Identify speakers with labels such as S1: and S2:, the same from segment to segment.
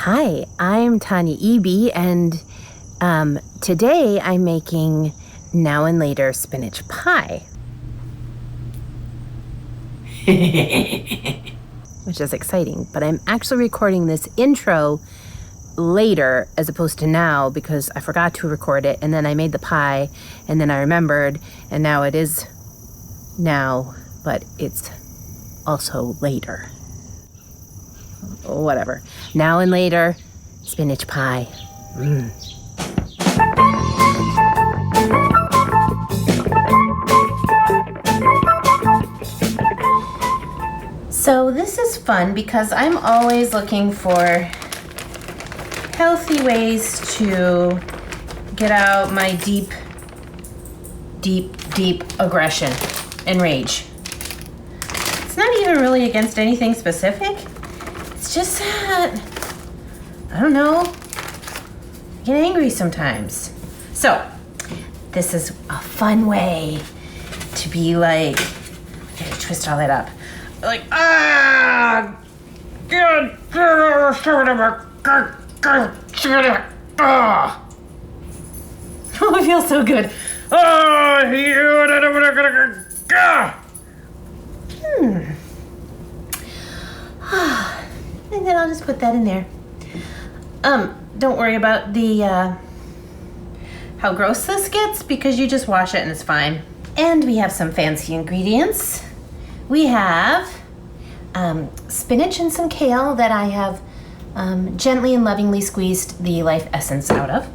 S1: Hi, I'm Tanya EB, and today I'm making now and later spinach pie. Which is exciting, but I'm actually recording this intro later as opposed to now because I forgot to record it, and then I made the pie, and then I remembered, and now it is now, but it's also later. Whatever. Now and later, spinach pie. So this is fun because I'm always looking for healthy ways to get out my deep aggression and rage. It's not even really against anything specific. It's just that, I don't know, I get angry sometimes. So, this is a fun way to be like, I gotta twist all that up. Like, good. Oh, it feels so good. And then I'll just put that in there. Don't worry about the how gross this gets because you just wash it and it's fine. And we have some fancy ingredients. We have spinach and some kale that I have gently and lovingly squeezed the life essence out of.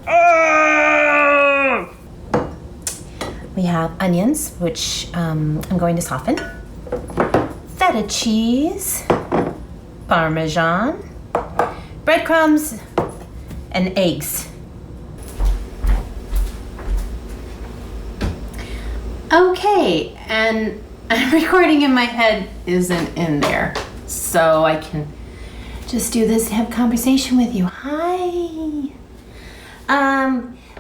S1: We have onions, which I'm going to soften. Feta cheese. Parmesan, breadcrumbs, and eggs. Okay, and I'm recording in my head isn't in there, so I can just do this and have a conversation with you. Hi.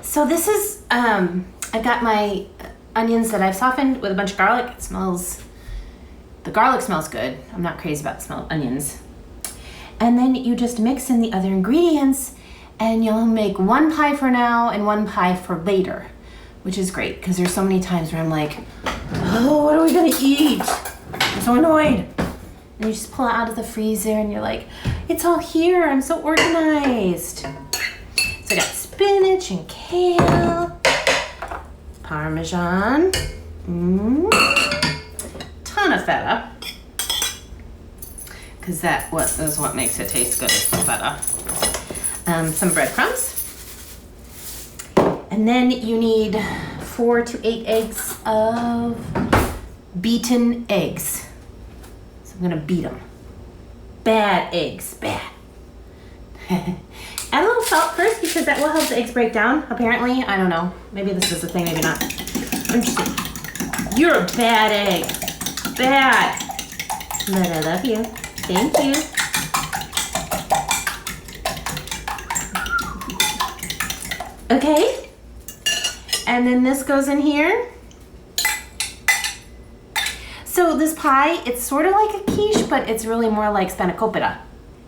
S1: So this is, I've got my onions that I've softened with a bunch of garlic. The garlic smells good. I'm not crazy about the smell of onions. And then you just mix in the other ingredients and you'll make one pie for now and one pie for later, which is great because there's so many times where I'm like, oh, what are we gonna eat? I'm so annoyed. And you just pull it out of the freezer and you're like, it's all here, I'm so organized. So I got spinach and kale, Parmesan, ton of feta. Because that is what makes it taste good, is the feta. Some breadcrumbs. And then you need 4 to 8 eggs of beaten eggs. So I'm gonna beat them. Bad eggs, bad. Add a little salt first because that will help the eggs break down, apparently. I don't know. Maybe this is a thing, maybe not. Interesting. You're a bad egg. Bad. But I love you. Thank you. Okay. And then this goes in here. So this pie, it's sort of like a quiche, but it's really more like Spanakopita.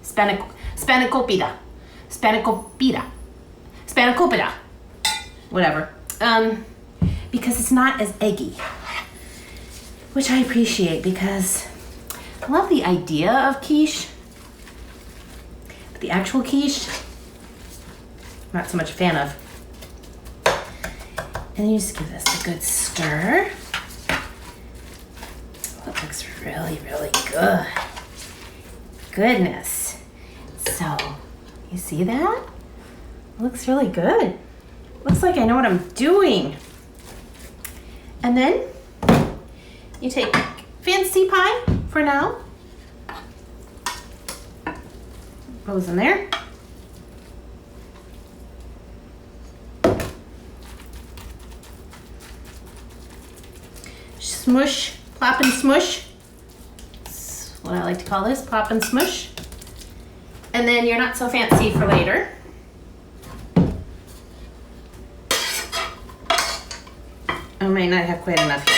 S1: Spanakopita. Whatever. Because it's not as eggy. Which I appreciate because I love the idea of quiche, but the actual quiche, I'm not so much a fan of. And you just give this a good stir. Oh, it looks really, really good. Goodness. So, you see that? It looks really good. Looks like I know what I'm doing. And then you take fancy pie for now. Goes in there. Smush, plop and smush. That's what I like to call this, plop and smush. And then you're not so fancy for later. I might not have quite enough here.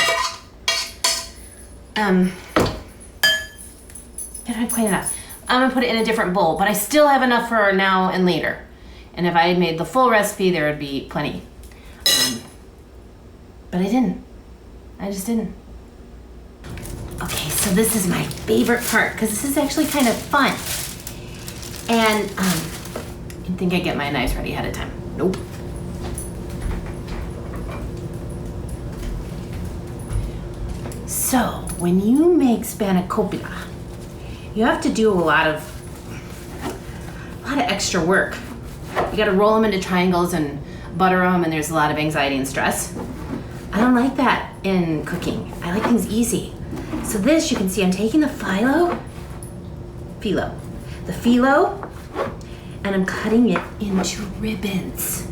S1: Not quite enough. I'm gonna put it in a different bowl, but I still have enough for now and later. And if I had made the full recipe, there would be plenty. But I didn't. I just didn't. Okay, so this is my favorite part because this is actually kind of fun. And you'd think I'd get my knives ready ahead of time. Nope. So when you make Spanakopita, you have to do a lot of extra work. You gotta roll them into triangles and butter them, and there's a lot of anxiety and stress. I don't like that in cooking. I like things easy. So this, you can see I'm taking the phyllo, and I'm cutting it into ribbons.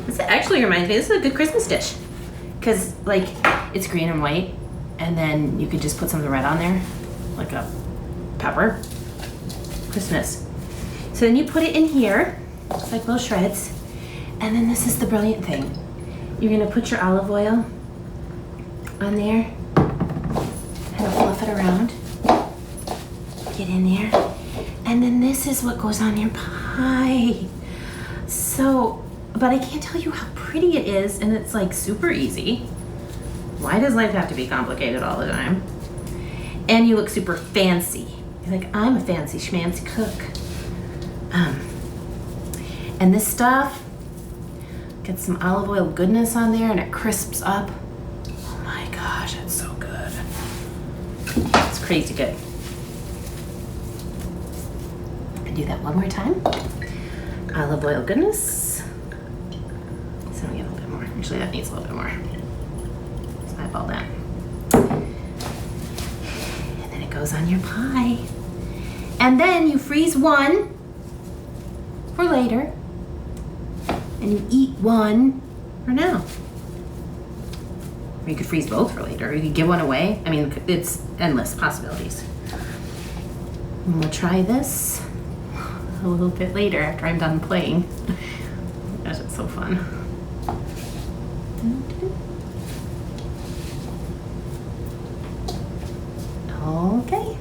S1: This actually reminds me, this is a good Christmas dish. Because like, it's green and white, and then you could just put something red on there, like a pepper. Christmas. So then you put it in here, it's like little shreds, and then this is the brilliant thing. You're gonna put your olive oil on there, and fluff it around, get in there, and then this is what goes on your pie. So, but I can't tell you how pretty it is, and it's like super easy. Why does life have to be complicated all the time? And you look super fancy. You're like, I'm a fancy schmancy cook. And this stuff gets some olive oil goodness on there, and it crisps up. Oh my gosh, it's so good. It's crazy good. And do that one more time. Olive oil goodness. So we get a little bit more. Actually, that needs a little bit more. So I ball that. And then it goes on your pie. And then you freeze one for later, and you eat one for now. Or you could freeze both for later, or you could give one away. I mean, it's endless possibilities. And we'll try this a little bit later after I'm done playing. Oh gosh, it's so fun. Okay.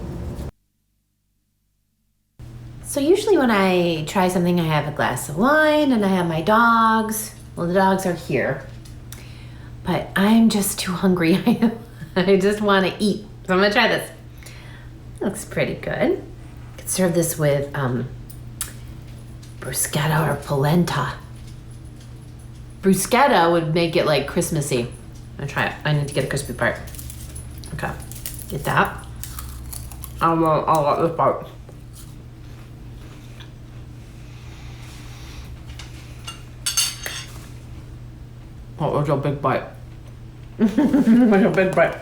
S1: So usually when I try something, I have a glass of wine and I have my dogs. Well, the dogs are here, but I'm just too hungry. I just want to eat. So I'm gonna try this. Looks pretty good. Could serve this with bruschetta or polenta. Bruschetta would make it like Christmassy. I'm gonna try it. I need to get a crispy part. Okay, get that. I'll want this part. Oh, it's a big bite. It's a big bite.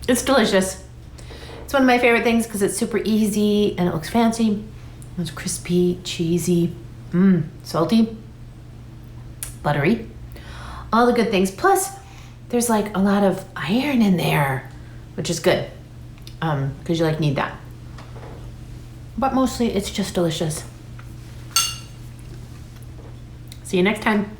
S1: It's delicious. It's one of my favorite things because it's super easy and it looks fancy. It's crispy, cheesy, salty, buttery. All the good things. Plus, there's like a lot of iron in there, which is good because you like need that. But mostly it's just delicious. See you next time.